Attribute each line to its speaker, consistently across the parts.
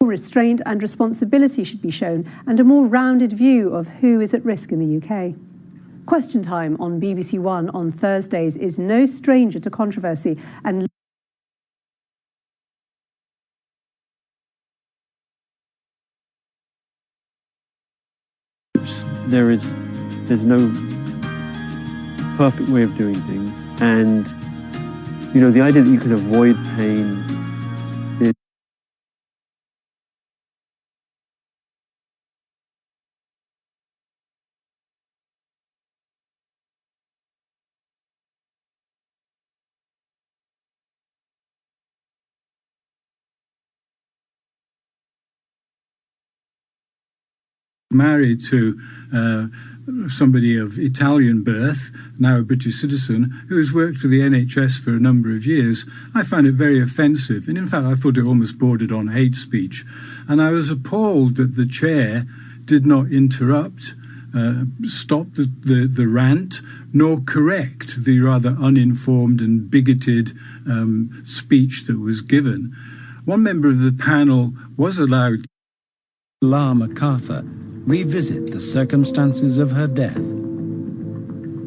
Speaker 1: restraint and responsibility should be shown, and a more rounded view of who is at risk in the UK. Question Time on BBC One on Thursdays is no stranger to controversy, and
Speaker 2: there's no perfect way of doing things, and the idea that you can avoid pain is
Speaker 3: married to somebody of Italian birth, now a British citizen, who has worked for the NHS for a number of years. I found it very offensive, and in fact I thought it almost bordered on hate speech. And I was appalled that the chair did not interrupt, stop the rant, nor correct the rather uninformed and bigoted speech that was given. One member of the panel was allowed
Speaker 4: La MacArthur revisit the circumstances of her death.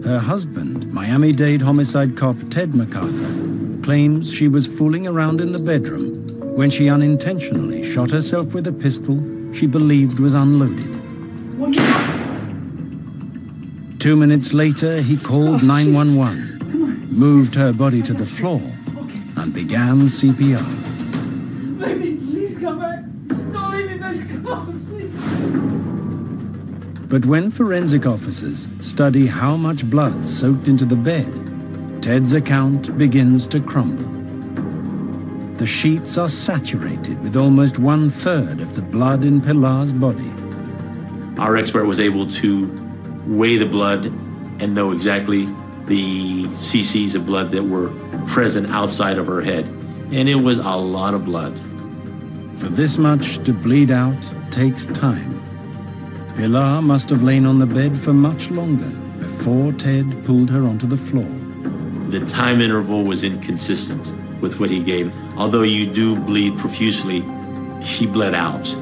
Speaker 4: Her husband, Miami-Dade homicide cop Ted MacArthur, claims she was fooling around in the bedroom when she unintentionally shot herself with a pistol she believed was unloaded. 2 minutes later, he called 911, moved her body to the floor, and began CPR.
Speaker 5: Baby, please come back. Don't leave me, baby. Come on, please.
Speaker 4: But when forensic officers study how much blood soaked into the bed, Ted's account begins to crumble. The sheets are saturated with almost 1/3 of the blood in Pilar's body.
Speaker 6: Our expert was able to weigh the blood and know exactly the cc's of blood that were present outside of her head. And it was a lot of blood.
Speaker 4: For this much to bleed out takes time. Pilar must have lain on the bed for much longer before Ted pulled her onto the floor.
Speaker 6: The time interval was inconsistent with what he gave. Although you do bleed profusely, she bled out.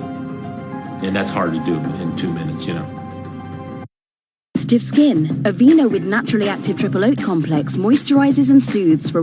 Speaker 6: And that's hard to do within 2 minutes,
Speaker 7: Stiff skin. Aveeno with naturally active triple oat complex moisturizes and soothes for